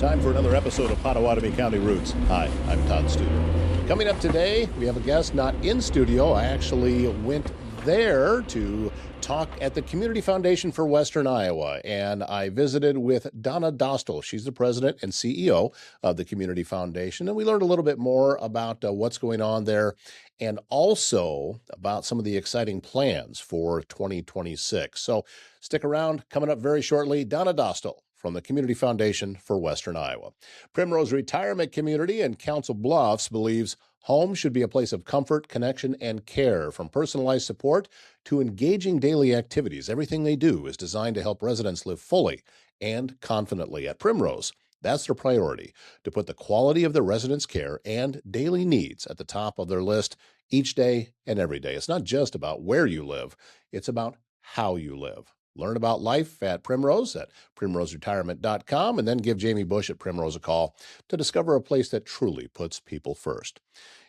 Time for another episode of Pottawattamie County Roots. Hi, I'm Todd Studer. Coming up today, we have a guest not in studio. I actually went there to talk at the Community Foundation for Western Iowa, and I visited with Donna Dostal. She's the president and CEO of the Community Foundation, and we learned a little bit more about what's going on there and also about some of the exciting plans for 2026. So stick around. Coming up very shortly, Donna Dostal from the Community Foundation for Western Iowa. Primrose Retirement Community in Council Bluffs believes home should be a place of comfort, connection, and care. From personalized support to engaging daily activities, everything they do is designed to help residents live fully and confidently. At Primrose, that's their priority, to put the quality of their residents' care and daily needs at the top of their list each day and every day. It's not just about where you live, it's about how you live. Learn about life at Primrose at primroseretirement.com, and then give Jamie Bush at Primrose a call to discover a place that truly puts people first.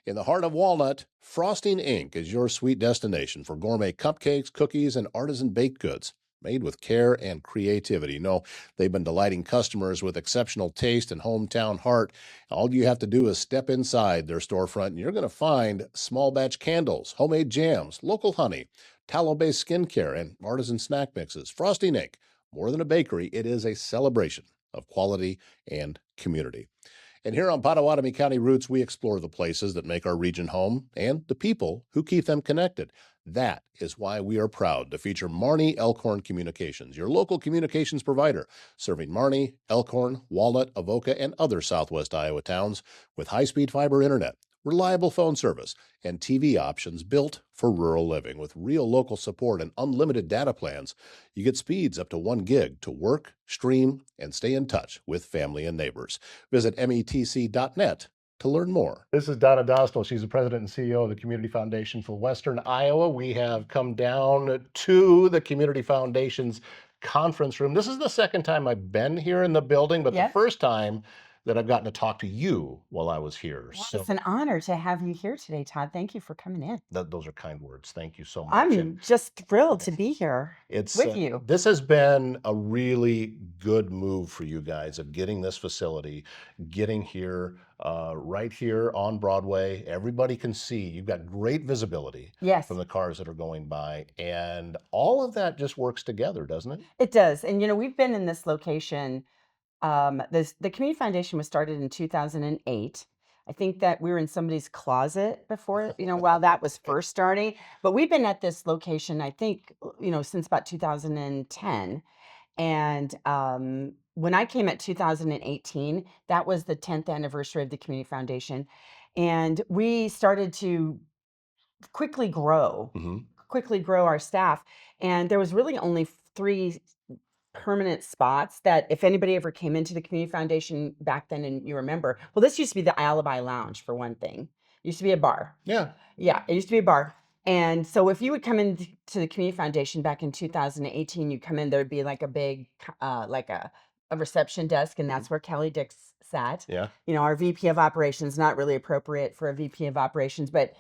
In the heart of Walnut, Frosting Inc. is your sweet destination for gourmet cupcakes, cookies, and artisan baked goods made with care and creativity. No, they've been delighting customers with exceptional taste and hometown heart. All you have to do is step inside their storefront, and you're going to find small batch candles, homemade jams, local honey, tallow-based skincare, and artisan snack mixes. Frosting Inc., more than a bakery, it is a celebration of quality and community. And here on Pottawattamie County Roots, we explore the places that make our region home and the people who keep them connected. That is why we are proud to feature Marnie Elkhorn Communications, your local communications provider, serving Marnie, Elkhorn, Walnut, Avoca, and other southwest Iowa towns with high-speed fiber internet, reliable phone service, and TV options built for rural living. With real local support and unlimited data plans, you get speeds up to 1 gig to work, stream, and stay in touch with family and neighbors. Visit metc.net to learn more. This is Donna Dostal. She's the president and CEO of the Community Foundation for Western Iowa. We have come down to the Community Foundation's conference room. This is the second time I've been here in the building, but the first time that I've gotten to talk to you while I was here. Well, it's an honor to have you here today, Todd. Thank you for coming in. Those are kind words. Thank you so much. I'm just thrilled to be here with you. This has been a really good move for you guys of getting this facility, getting here, right here on Broadway. Everybody can see. You've got great visibility from the cars that are going by. And all of that just works together, doesn't it? It does. And, we've been in this location. The Community Foundation was started in 2008. I think that we were in somebody's closet before, while that was first starting. But we've been at this location, I think, since about 2010. And when I came at 2018, that was the 10th anniversary of the Community Foundation. And we started to quickly grow our staff. And there was really only 3 permanent spots that if anybody ever came into the Community Foundation back then and you remember, well, this used to be the Alibi Lounge for one thing. It used to be a bar. Yeah, it used to be a bar. And so if you would come into the Community Foundation back in 2018, you come in, there'd be like a big, like a reception desk, and that's where Kelly Dix sat. Yeah. Our VP of Operations, not really appropriate for a VP of Operations, but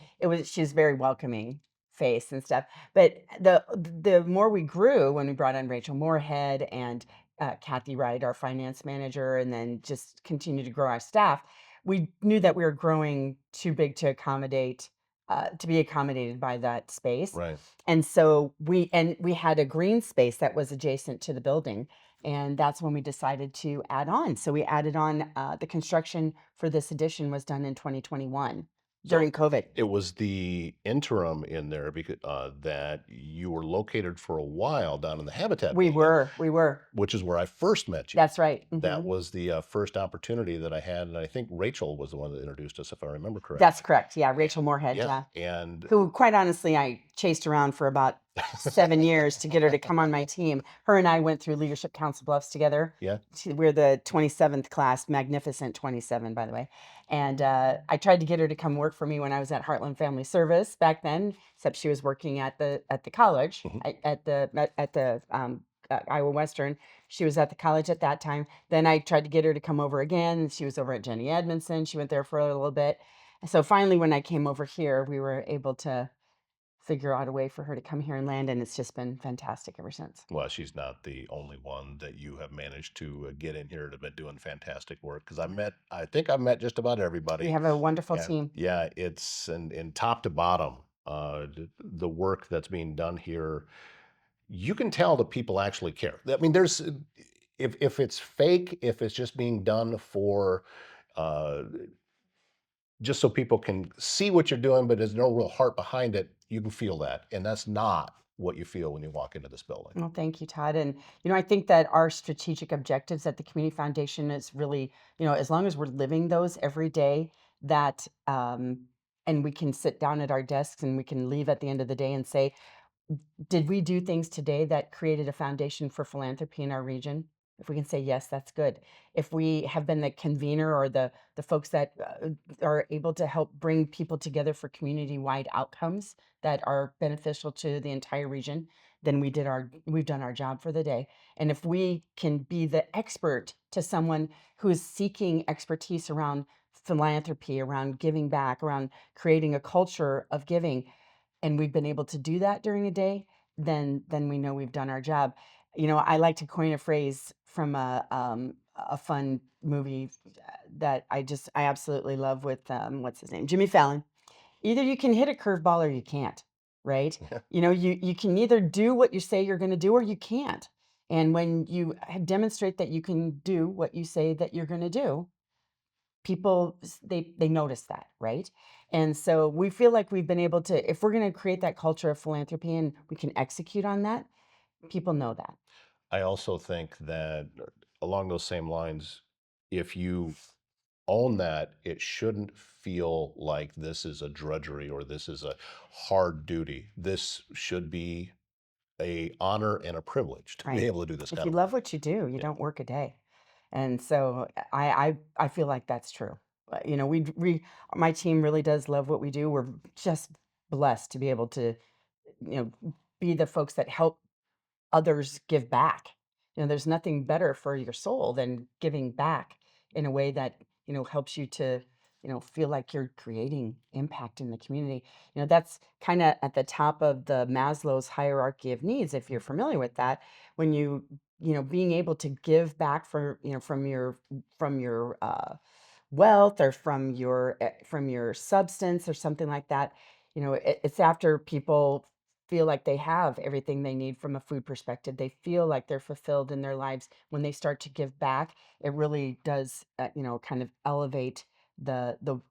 she's very welcoming face and stuff. But the more we grew, when we brought on Rachel Moorhead and Kathy Wright, our finance manager, and then just continue to grow our staff, we knew that we were growing too big to accommodate, to be accommodated by that space. Right. And so we had a green space that was adjacent to the building. And that's when we decided to add on. So we added on, the construction for this addition was done in 2021. During COVID. It was the interim in there because that you were located for a while down in the Habitat We building, were. which is where I first met you. That's right. That was the first opportunity that I had, and I think Rachel was the one that introduced us, if I remember correctly. That's correct. Yeah, Rachel Moorhead. Yeah. And who, quite honestly, I chased around for about 7 years to get her to come on my team. Her and I went through Leadership Council Bluffs together. Yeah. We're the 27th class, magnificent 27, by the way. And I tried to get her to come work for me when I was at Heartland Family Service back then, except she was working at the college, at the Iowa Western. She was at the college at that time. Then I tried to get her to come over again. She was over at Jenny Edmondson. She went there for a little bit. So finally, when I came over here, we were able to figure out a way for her to come here and land, and it's just been fantastic ever since. Well, she's not the only one that you have managed to get in here to been doing fantastic work. Because I think I've met just about We everybody. have a wonderful Yeah, team. yeah, it's in top to bottom, the work that's being done here. You can tell that people actually care. I mean, there's if it's fake, if it's just being done for uh, just so people can see what you're doing, but there's no real heart behind it, you can feel that, and that's not what you feel when you walk into this building. Well, thank you, Todd. And, I think that our strategic objectives at the Community Foundation is really, as long as we're living those every day, that, and we can sit down at our desks and we can leave at the end of the day and say, did we do things today that created a foundation for philanthropy in our region? If we can say yes, that's good. If we have been the convener or the folks that are able to help bring people together for community-wide outcomes that are beneficial to the entire region, then we've done our job for the day. And if we can be the expert to someone who is seeking expertise around philanthropy, around giving back, around creating a culture of giving, and we've been able to do that during a day, then we know we've done our job. I like to coin a phrase from a fun movie that I absolutely love with what's his name, Jimmy Fallon. Either you can hit a curveball or you can't, right? You can either do what you say you're going to do or you can't. And when you demonstrate that you can do what you say that you're going to do, people they notice that, right? And so we feel like we've been able to, if we're going to create that culture of philanthropy and we can execute on that, people know that. I also think that along those same lines, if you own that, it shouldn't feel like this is a drudgery or this is a hard duty. This should be a honor and a privilege to be Right. able to do this If kind you of love work. what you do, you Yeah. don't work a day. And so I feel like that's true. We my team really does love what we do. We're just blessed to be able to, be the folks that help others give back. There's nothing better for your soul than giving back in a way that, helps you to, feel like you're creating impact in the community. That's kind of at the top of the Maslow's hierarchy of needs, if you're familiar with that. When being able to give back for, from your wealth or from your substance or something like that. It's after people feel like they have everything they need from a food perspective. They feel like they're fulfilled in their lives when they start to give back. It really does, kind of elevate the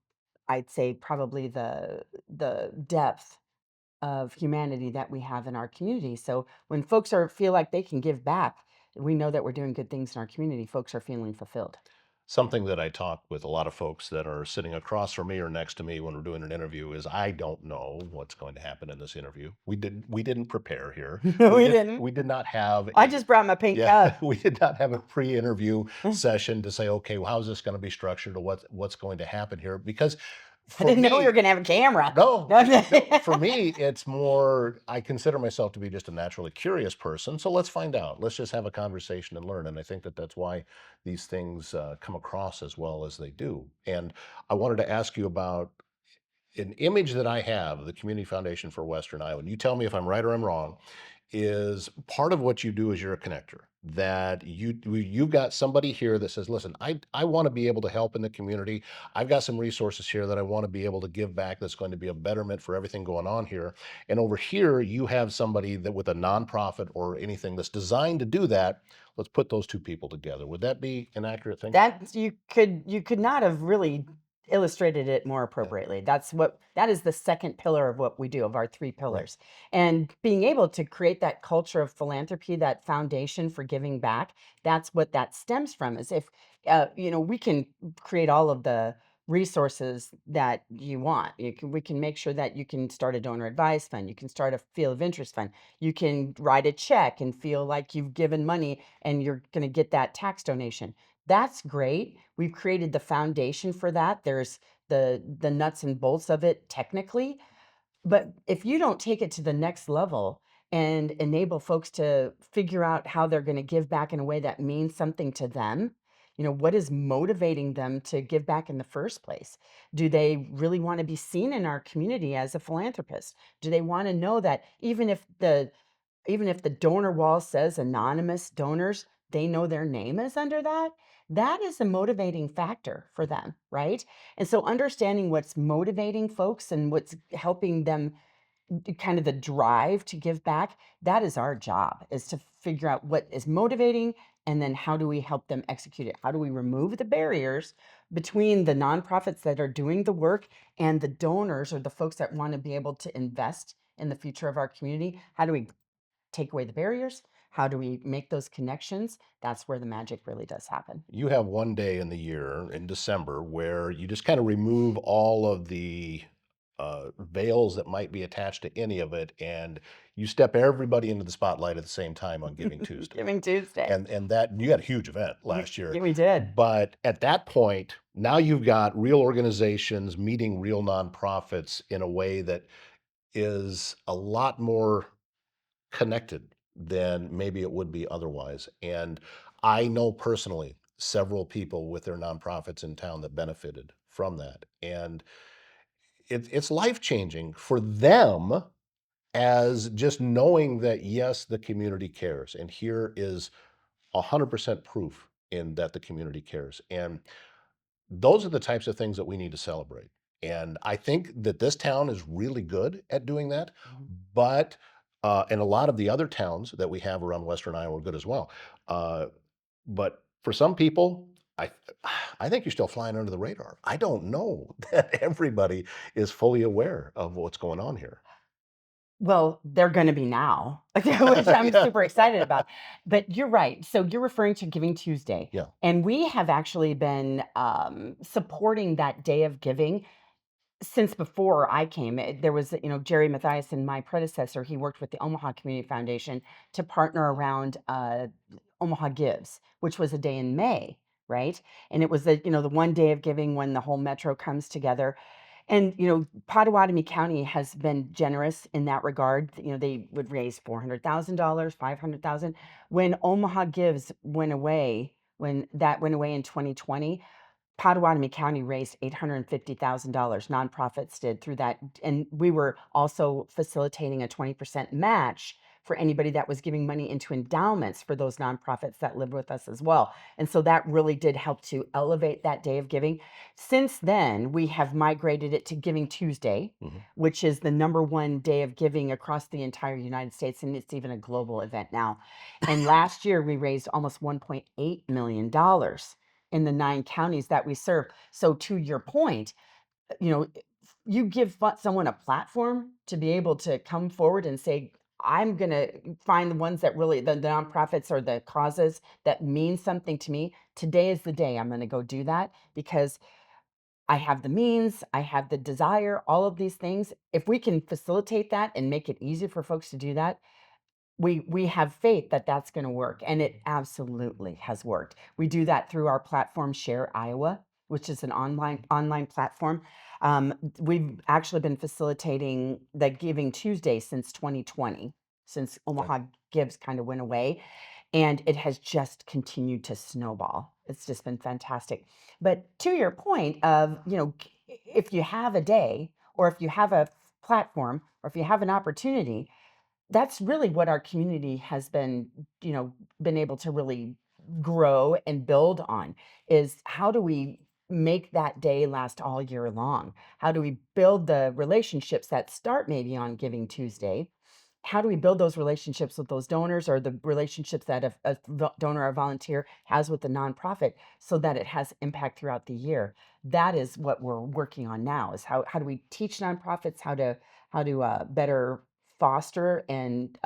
I'd say probably the depth of humanity that we have in our community. So when folks feel like they can give back, we know that we're doing good things in our community. Folks are feeling fulfilled. Something that I talk with a lot of folks that are sitting across from me or next to me when we're doing an interview is I don't know what's going to happen in this interview. We didn't prepare here. No, we didn't. We did not have I a just brought my pink yeah, cup. we did not have a pre-interview session to say, okay, well, how's this going to be structured or what's going to happen here? Because I for didn't know we were me, gonna have a camera. no, No. no, for me, it's more, I consider myself to be just a naturally curious person. So let's find out. Let's just have a conversation and learn. And I think that that's why these things come across as well as they do. And I wanted to ask you about an image that I have of the Community Foundation for Western Iowa. And you tell me if I'm right or I'm wrong. Is part of what you do is you're a connector. That you've got somebody here that says, "Listen, I want to be able to help in the community. I've got some resources here that I want to be able to give back. That's going to be a betterment for everything going on here." And over here, you have somebody that with a nonprofit or anything that's designed to do that. Let's put those two people together. Would that be an accurate thing? That you could not have really illustrated it more Yeah. appropriately. That is the second pillar of what we do, of our three Right. pillars. And being able to create that culture of philanthropy, that foundation for giving back, that's what that stems from. Is if we can create all of the resources that you want. We can make sure that you can start a donor advised fund, you can start a field of interest fund, you can write a check and feel like you've given money and you're going to get that tax donation. That's great. We've created the foundation for that. There's the nuts and bolts of it technically, but if you don't take it to the next level and enable folks to figure out how they're going to give back in a way that means something to them, What is motivating them to give back in the first place? Do they really want to be seen in our community as a philanthropist? Do they want to know that even if the donor wall says anonymous donors, they know their name is under that? That is a motivating factor for them, right? And so understanding what's motivating folks and what's helping them kind of the drive to give back, that is our job, is to figure out what is motivating and then how do we help them execute it? How do we remove the barriers between the nonprofits that are doing the work and the donors or the folks that want to be able to invest in the future of our community? How do we take away the barriers? How do we make those connections? That's where the magic really does happen. You have one day in the year in December where you just kind of remove all of the veils that might be attached to any of it, and you step everybody into the spotlight at the same time on Giving Tuesday. Giving Tuesday. And that you had a huge event last year. Yeah, we did. But at that point, now you've got real organizations meeting real nonprofits in a way that is a lot more connected than maybe it would be otherwise. And I know personally several people with their nonprofits in town that benefited from that. And it's life changing for them, as just knowing that, yes, the community cares. And here is 100% proof in that the community cares. And those are the types of things that we need to celebrate. And I think that this town is really good at doing that, Mhm. but and a lot of the other towns that we have around Western Iowa are good as well. Uh, but for some people, I I think you're still flying under the radar. I don't know that everybody is fully aware of what's going on here. Well, they're gonna be now, which I'm Yeah, super excited about. But you're right. So you're referring to Giving Tuesday, yeah. and we have actually been supporting that day of giving since before I came. There was, Jerry Mathiasen, my predecessor. He worked with the Omaha Community Foundation to partner around Omaha Gives, which was a day in May, right? And it was the one day of giving when the whole metro comes together. And, Pottawattamie County has been generous in that regard. They would raise $400,000, 500,000. When Omaha Gives went away, when that went away in 2020, Pottawattamie County raised $850,000. Nonprofits did through that. And we were also facilitating a 20% match for anybody that was giving money into endowments for those nonprofits that live with us as well. And so that really did help to elevate that day of giving. Since then, we have migrated it to Giving Tuesday, Mhm. which is the number one day of giving across the entire United States. And it's even a global event now. And last year, we raised almost $1.8 million in the 9 counties that we serve. So to your point, you give someone a platform to be able to come forward and say, I'm going to find the ones that really, the nonprofits or the causes that mean something to me. Today is the day I'm going to go do that because I have the means, I have the desire, all of these things. If we can facilitate that and make it easy for folks to do that, we have faith that that's going to work, and it absolutely has worked. We do that through our platform Share Iowa, which is an online platform. We've actually been facilitating the Giving Tuesday since 2020, since Okay. Omaha Gives kind of went away, and it has just continued to snowball. It's just been fantastic. But to your point of, if you have a day or if you have a platform or if you have an opportunity, that's really what our community has been able to really grow and build on, is how do we make that day last all year long? How do we build the relationships that start maybe on Giving Tuesday? How do we build those relationships with those donors, or the relationships that a donor or volunteer has with the nonprofit, so that it has impact throughout the year? That is what we're working on now, is how do we teach nonprofits how to better foster and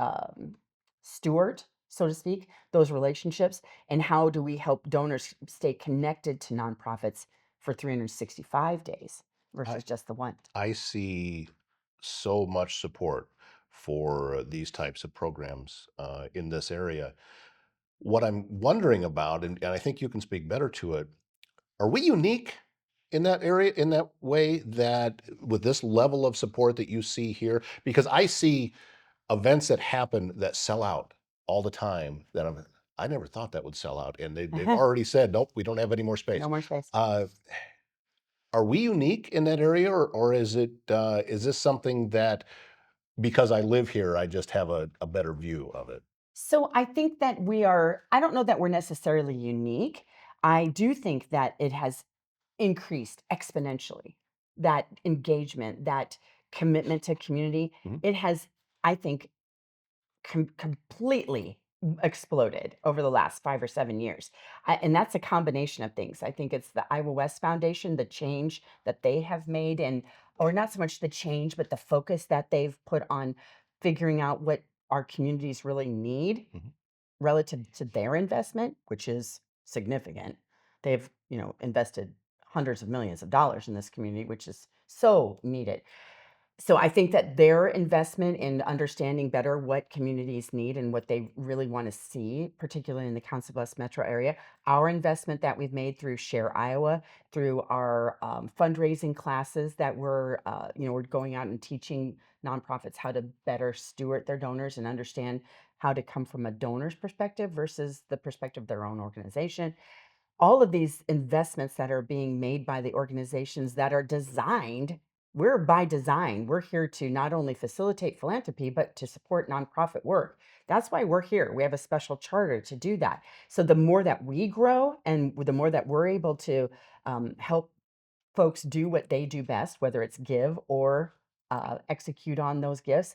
steward, so to speak, those relationships, and how do we help donors stay connected to nonprofits for 365 days I, versus just the one. I see so much support for these types of programs in this area. What I'm wondering about, and I think you can speak better to it, are we unique in that area, in that way, that with this level of support that you see here? Because I see events that happen that sell out all the time that I never thought that would sell out, and they've already said, nope, we don't have any more space. No more space. Uh, are we unique in that area, or is this something that because I live here, I just have a better view of it? So I think that I don't know that we're necessarily unique. I do think that it has increased exponentially. That engagement, that commitment to community, Mhm. it has, I think, completely exploded over the last 5 or 7 years. And that's a combination of things. I think it's the Iowa West Foundation, the change that they have made, and or not so much the change, but the focus that they've put on figuring out what our communities really need Mhm. relative to their investment, which is significant. They've, invested hundreds of millions of dollars in this community, which is so needed. So I think that their investment in understanding better what communities need and what they really want to see, particularly in the Council Bluffs metro area, our investment that we've made through Share Iowa, through our fundraising classes that we're going out and teaching nonprofits how to better steward their donors and understand how to come from a donor's perspective versus the perspective of their own organization. All of these investments that are being made by the organizations that are designed, we're by design, we're here to not only facilitate philanthropy, but to support nonprofit work. That's why we're here. We have a special charter to do that. So the more that we grow and the more that we're able to help folks do what they do best, whether it's give or execute on those gifts,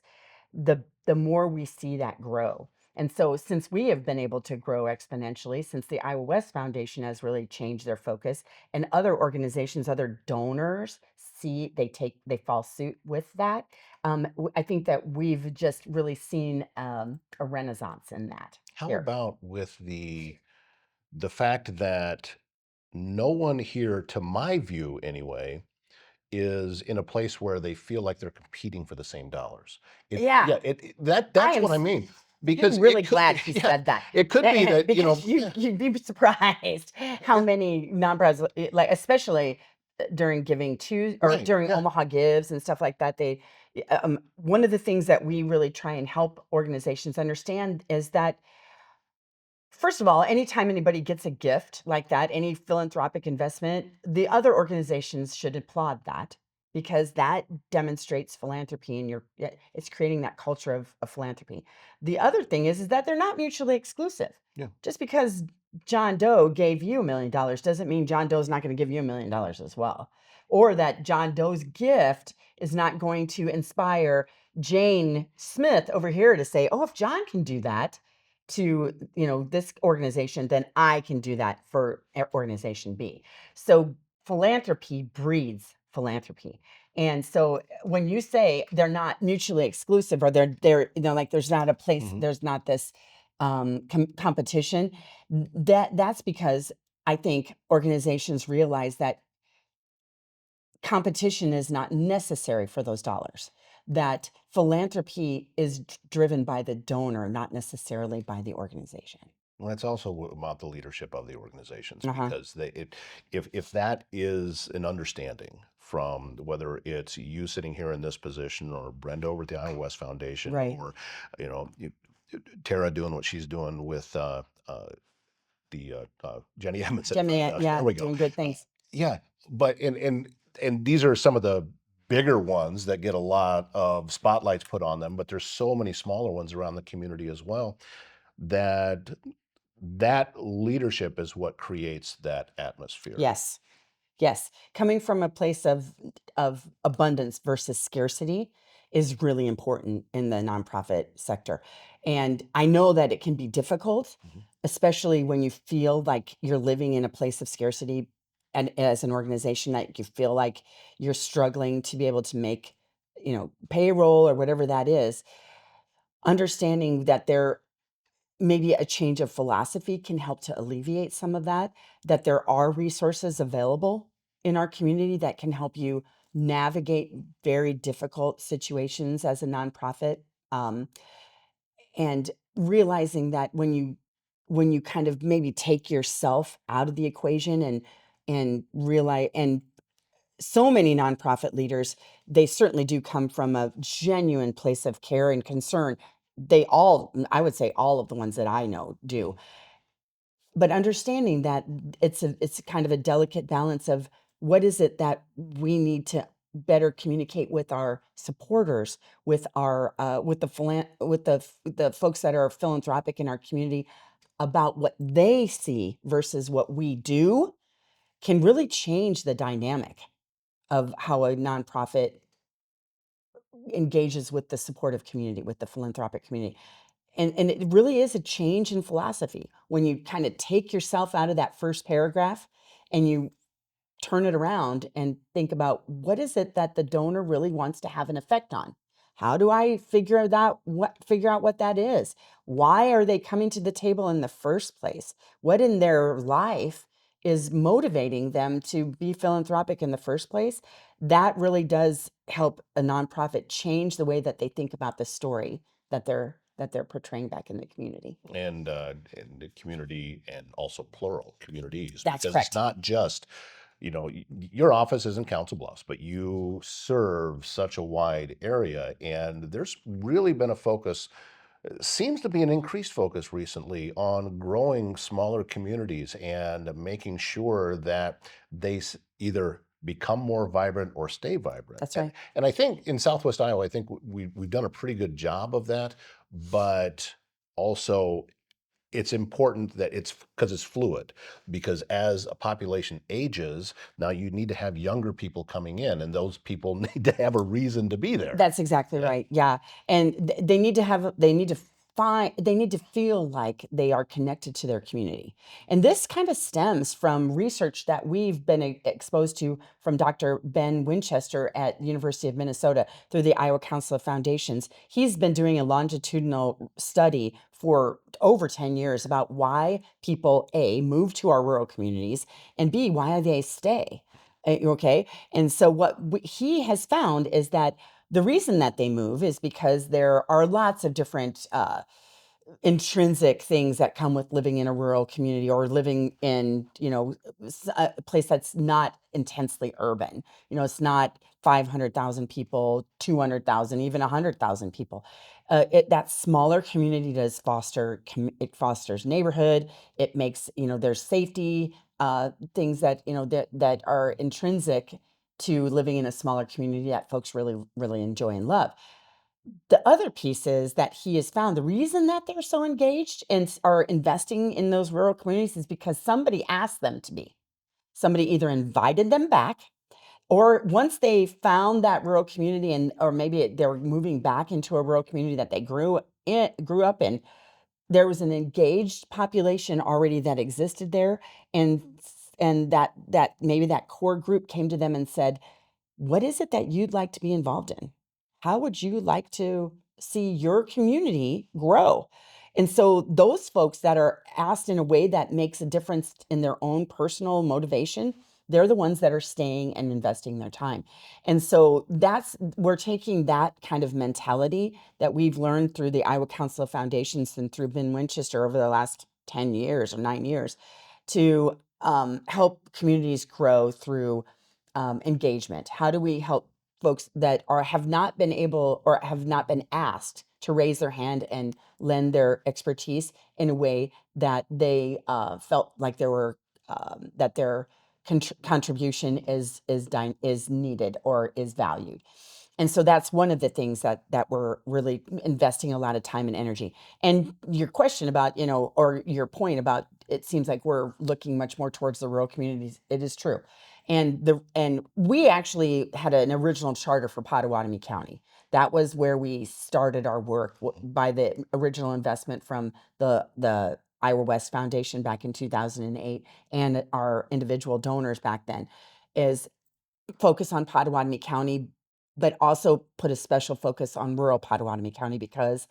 the more we see that grow. And so since we have been able to grow exponentially, since the Iowa West Foundation has really changed their focus, and other organizations, other donors see they fall suit with that. I think that we've just really seen a renaissance in that How here. about with the fact that no one here, to my view anyway, is in a place where they feel like they're competing for the same dollars. Yeah, I That's am what I mean. I'm Because really it could glad he yeah, said that. it could be that, Because yeah, you'd be surprised how many nonprofits, like especially during Giving Tuesday or right, during yeah. Omaha Gives and stuff like that. One of the things that we really try and help organizations understand is that, first of all, anytime anybody gets a gift like that, any philanthropic investment, the other organizations should applaud that because that demonstrates philanthropy and it's creating that culture of philanthropy. The other thing is that they're not mutually exclusive. Yeah. Just because John Doe gave you $1 million doesn't mean John Doe's not going to give you $1 million as well. Or that John Doe's gift is not going to inspire Jane Smith over here to say, oh, if John can do that, to this organization, then I can do that for organization B. So philanthropy breeds philanthropy. And so when you say they're not mutually exclusive, or they're like there's not a place, Mhm. there's not this competition, that's because I think organizations realize that competition is not necessary for those dollars. That philanthropy is driven by the donor, not necessarily by the organization. Well, that's also about the leadership of the organizations Uh-huh. because if that is an understanding from whether it's you sitting here in this position or Brenda over at the Iowa West Foundation Right. or you know you, Tara doing what she's doing with the Jenny Edmonds at Front Gemini, Desk. There yeah, we go. doing good Uh, things. yeah, but and these are some of the bigger ones that get a lot of spotlights put on them, but there's so many smaller ones around the community as well that that leadership is what creates that atmosphere. Yes. Yes. Coming from a place of abundance versus scarcity is really important in the nonprofit sector. And I know that it can be difficult, Mhm. especially when you feel like you're living in a place of scarcity and as an organization that you feel like you're struggling to be able to make, payroll or whatever that is. Understanding that maybe a change of philosophy can help to alleviate some of that, that there are resources available in our community that can help you navigate very difficult situations as a nonprofit. Um, and realizing that when you kind of maybe take yourself out of the equation and realize, and so many nonprofit leaders, they certainly do come from a genuine place of care and concern. I would say all of the ones that I know do. but understanding that it's kind of a delicate balance of what is it that we need to better communicate with our supporters, with our with the folks that are philanthropic in our community about what they see versus what we do can really change the dynamic of how a nonprofit engages with the supportive community, with the philanthropic community. And it really is a change in philosophy when you kind of take yourself out of that first paragraph and you turn it around and think about what is it that the donor really wants to have an effect on? How do I figure out what that is? Why are they coming to the table in the first place? What in their life is motivating them to be philanthropic in the first place? That really does help a nonprofit change the way that they think about the story that they're portraying back in the community. And the community, and also plural communities, That's because it's correct. not just, your office is in Council Bluffs, but you serve such a wide area, and there's really been a focus, seems to be an increased focus recently on growing smaller communities and making sure that either become more vibrant or stay vibrant. That's And, right. and I think in Southwest Iowa, I think we've done a pretty good job of that, but also it's important that it's because it's fluid, because as a population ages, now you need to have younger people coming in, and those people need to have a reason to be there. That's exactly Yeah. right. Yeah. And they need to feel like they are connected to their community. And this kind of stems from research that we've been exposed to from Dr. Ben Winchester at University of Minnesota through the Iowa Council of Foundations. He's been doing a longitudinal study for over 10 years about why people A, move to our rural communities, and B, why they stay. Okay. And so he has found is that the reason that they move is because there are lots of different intrinsic things that come with living in a rural community or living in, a place that's not intensely urban. It's not 500,000 people, 200,000, even 100,000 people. That smaller community does it fosters neighborhood. It makes, there's safety, things that, that are intrinsic to living in a smaller community that folks really, really enjoy and love. The other piece is that he has found the reason that they're so engaged and are investing in those rural communities is because somebody asked them to be. Somebody either invited them back, or once they found that rural community, and or maybe they were moving back into a rural community that they grew up in, there was an engaged population already that existed there, and that maybe that core group came to them and said, what is it that you'd like to be involved in? How would you like to see your community grow? And so those folks that are asked in a way that makes a difference in their own personal motivation, they're the ones that are staying and investing their time. And so we're taking that kind of mentality that we've learned through the Iowa Council of Foundations and through Ben Winchester over the last 10 years or 9 years to help communities grow through engagement. How do we help folks that have not been able or have not been asked to raise their hand and lend their expertise in a way that they felt like that their contribution is needed or is valued? And so that's one of the things that we're really investing a lot of time and energy. And your question about, or your point about it seems like we're looking much more towards the rural communities. It is true. And we actually had an original charter for Pottawattamie County. That was where we started our work by the original investment from the Iowa West Foundation back in 2008 and our individual donors back then, is focus on Pottawattamie County, but also put a special focus on rural Pottawattamie County because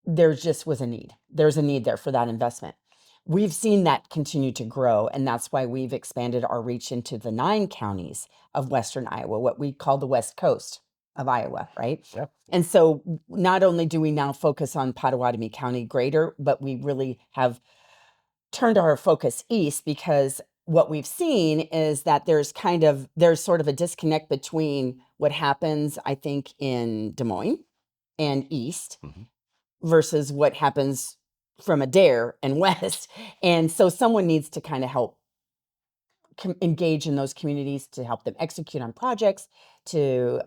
there just was a need. There's a need there for that investment. We've seen that continue to grow, and that's why we've expanded our reach into the 9 counties of Western Iowa, what we call the West Coast of Iowa, right? Yeah. And so not only do we now focus on Pottawattamie County greater, but we really have turned our focus east because what we've seen is that there's sort of a disconnect between what happens, I think, in Des Moines and east Mhm. versus what happens from Adair and west. And so someone needs to kind of help engage in those communities to help them execute on projects, to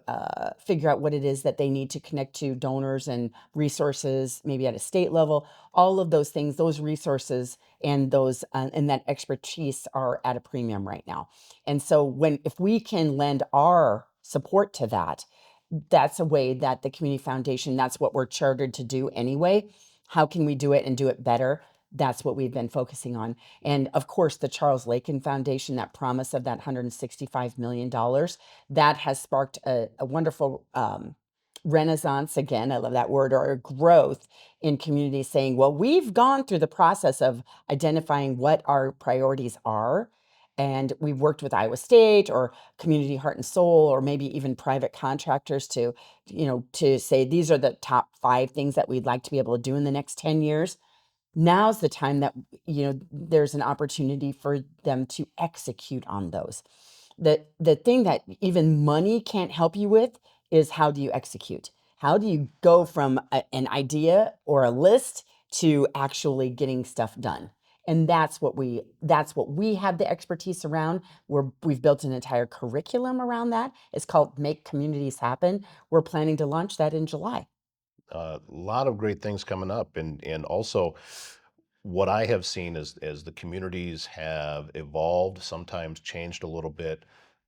figure out what it is that they need to connect to donors and resources, maybe at a state level. All of those things, those resources and those and that expertise are at a premium right now. And so if we can lend our support to that, that's a way that the community foundation, that's what we're chartered to do anyway. How can we do it and do it better? That's what we've been focusing on. And of course, the Charles Lakin Foundation, that promise of that $165 million, that has sparked a wonderful renaissance, again, I love that word, or a growth in communities saying, well, we've gone through the process of identifying what our priorities are. And we've worked with Iowa State or Community Heart and Soul, or maybe even private contractors to, to say, these are the top 5 things that we'd like to be able to do in the next 10 years. Now's the time that there's an opportunity for them to execute on those. The thing that even money can't help you with is, how do you execute? How do you go from an idea or a list to actually getting stuff done? And that's what we have the expertise around. We've built an entire curriculum around that. It's called Make Communities Happen. We're planning to launch that in July. A lot of great things coming up, and also what I have seen is as the communities have evolved, sometimes changed a little bit,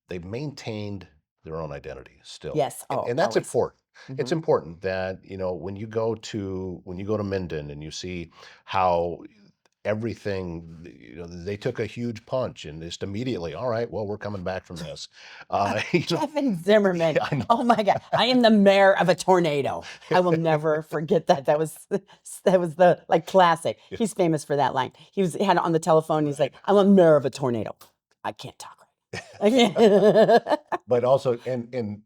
they've maintained their own identity still, Yes. and, Oh, and that's always. important. It's Hmm. important that when you go to Minden and you see how everything, they took a huge punch and just immediately, all right, well, we're coming back from this. Kevin Zimmerman. Yeah, I know. Oh my God. I am the mayor of a tornado. I will never forget that. That was the like classic. He's famous for that line. He had it on the telephone. He's like, Right. I'm a mayor of a tornado. I can't talk right. I can't. But also, and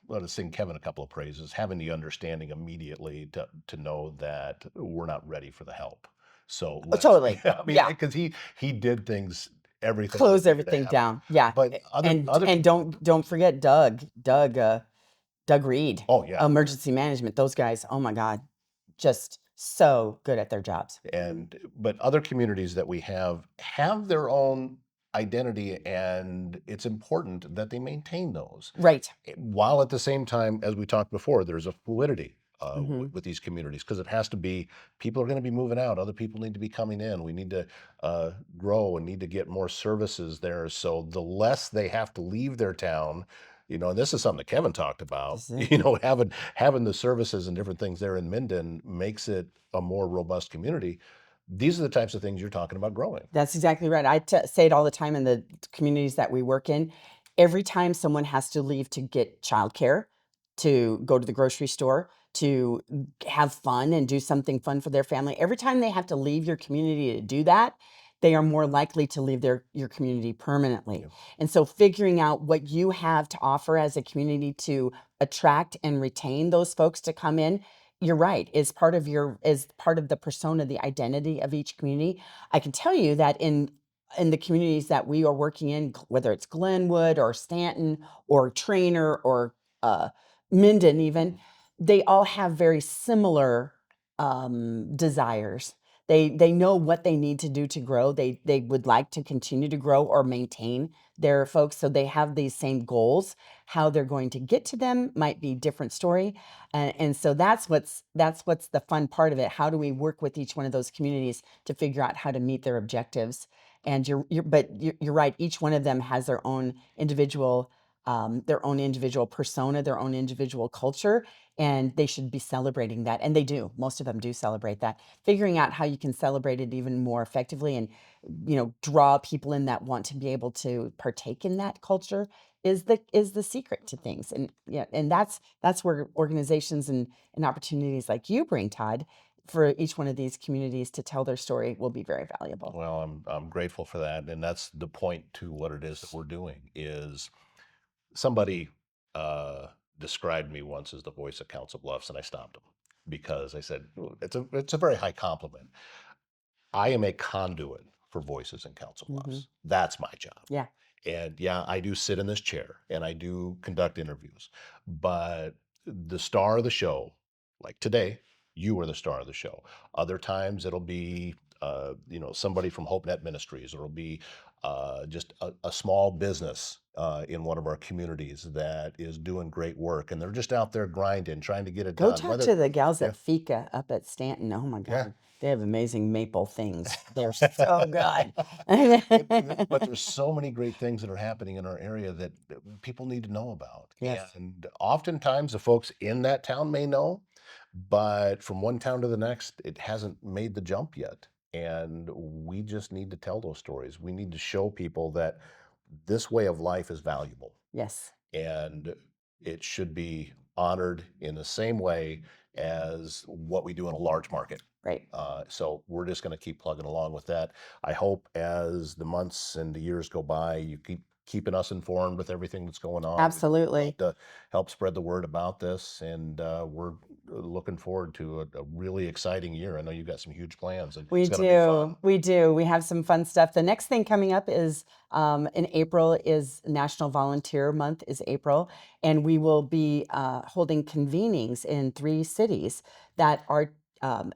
let us sing Kevin a couple of praises, having the understanding immediately to know that we're not ready for the help. So Oh, let's, totally. yeah, I mean, Yeah. because he did things, everything that Close needed to everything happen. down. Yeah. But other And people, don't forget Doug Reed, oh yeah, emergency management. Those guys, oh my God, just so good at their jobs. but other communities that we have their own identity, and it's important that they maintain those. Right. While at the same time, as we talked before, there's a fluidity Hmm. with these communities, because it has to be, people are going to be moving out, other people need to be coming in. We need to grow and need to get more services there. So the less they have to leave their town, and this is something that Kevin talked about, This is- having the services and different things there in Minden makes it a more robust community. These are the types of things you're talking about growing. That's exactly right. Say it all the time in the communities that we work in. Every time someone has to leave to get childcare, to go to the grocery store, to have fun and do something fun for their family, every time they have to leave your community to do that, they are more likely to leave your community permanently. Yeah. And so figuring out what you have to offer as a community to attract and retain those folks to come in, you're right, is part of the persona, the identity of each community. I can tell you that in the communities that we are working in, whether it's Glenwood or Stanton or Trainer or Minden, even, they all have very similar desires. They know what they need to do to grow. They would like to continue to grow or maintain their folks, so they have these same goals. How they're going to get to them might be different story, and so that's what's the fun part of it. How do we work with each one of those communities to figure out how to meet their objectives? And you're right. Each one of them has their own individual persona, their own individual culture, and they should be celebrating that. And they do. Most of them do celebrate that. Figuring out how you can celebrate it even more effectively and draw people in that want to be able to partake in that culture is the secret to things. And yeah, and that's where organizations and opportunities like you bring, Todd, for each one of these communities to tell their story will be very valuable. Well, I'm grateful for that, and that's the point to what it is that we're doing. Is somebody uh, described me once as the voice of Council Bluffs, and I stopped them because I said, "Ooh, it's a very high compliment. I am a conduit for voices in Council Hmm. Bluffs. That's my job. Yeah. And yeah, I do sit in this chair and I do conduct interviews, but the star of the show, like today, you are the star of the show. Other times it'll be, somebody from HopeNet Ministries, or it'll be just a small business in one of our communities that is doing great work, and they're just out there grinding, trying to get it Go done. talk to the gals Yeah, at Fika up at Stanton. Oh my yeah. God. They have amazing maple things. They're so good. But there's so many great things that are happening in our area that people need to know about. Yes. And oftentimes the folks in that town may know, but from one town to the next, it hasn't made the jump yet. And we just need to tell those stories. We need to show people that this way of life is valuable, Yes. and it should be honored in the same way as what we do in a large market. Right. So we're just going to keep plugging along with that. I hope as the months and the years go by, you keep keeping us informed with everything that's going on. We'd Absolutely. love to help spread the word about this, and we're looking forward to a really exciting year. I know you've got some huge plans, and We it's going to be fun. do. We do. We have some fun stuff. The next thing coming up is in April is National Volunteer Month is April, and we will be holding convenings in 3 cities that are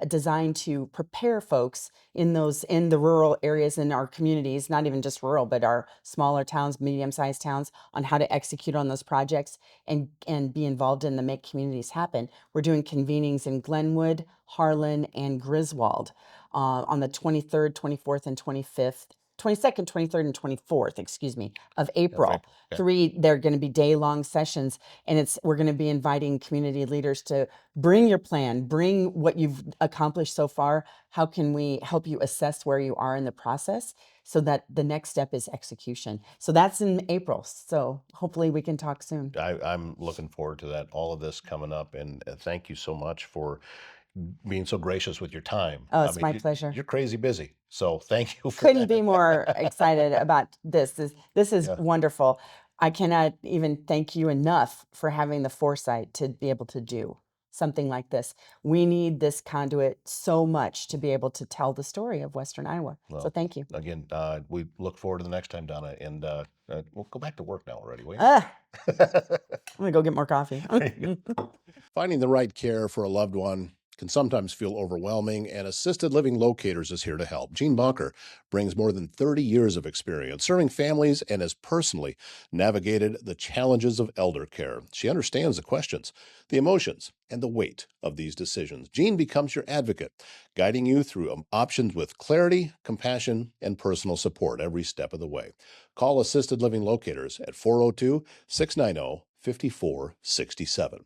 designed to prepare folks in the rural areas in our communities, not even just rural, but our smaller towns, medium-sized towns, on how to execute on those projects and be involved in the make communities happen. We're doing convenings in Glenwood, Harlan, and Griswold on the 23rd, 24th, and 25th. 22nd, 23rd, and 24th, excuse me, of April. Okay. They're going to be day-long sessions, and we're going to be inviting community leaders to bring your plan, bring what you've accomplished so far. How can we help you assess where you are in the process so that the next step is execution? So that's in April. So hopefully we can talk soon. I'm looking forward to that. All of this coming up, and thank you so much for being so gracious with your time. Oh, I it's mean, my pleasure. you're crazy busy, so thank you for Couldn't that. be more excited about this. This is Yeah. wonderful. I cannot even thank you enough for having the foresight to be able to do something like this. We need this conduit so much to be able to tell the story of Western Iowa. So Well, thank you. again, we look forward to the next time, Donna, and we'll go back to work now already, will you? Ah, I'm gonna go get more coffee. There you go. Finding the right care for a loved one can sometimes feel overwhelming, and Assisted Living Locators is here to help. Jean Bunker brings more than 30 years of experience serving families and has personally navigated the challenges of elder care. She understands the questions, the emotions, and the weight of these decisions. Jean becomes your advocate, guiding you through options with clarity, compassion, and personal support every step of the way. Call Assisted Living Locators at 402 690 5467.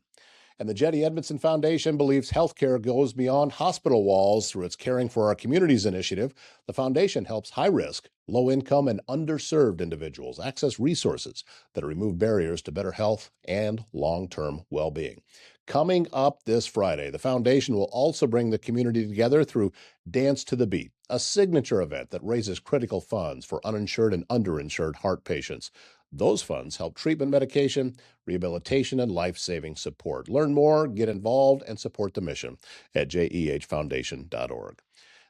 And the Jetty Edmondson Foundation believes healthcare goes beyond hospital walls. Through its Caring for Our Communities initiative, the foundation helps high-risk, low-income, and underserved individuals access resources that remove barriers to better health and long-term well-being. Coming up this Friday, the foundation will also bring the community together through Dance to the Beat, a signature event that raises critical funds for uninsured and underinsured heart patients. Those funds help treatment medication, rehabilitation, and life-saving support. Learn more, get involved, and support the mission at jehfoundation.org.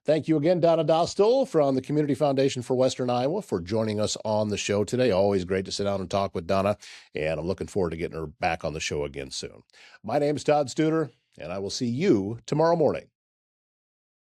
Thank you again, Donna Dostal from the Community Foundation for Western Iowa, for joining us on the show today. Always great to sit down and talk with Donna, and I'm looking forward to getting her back on the show again soon. My name is Todd Studer, and I will see you tomorrow morning.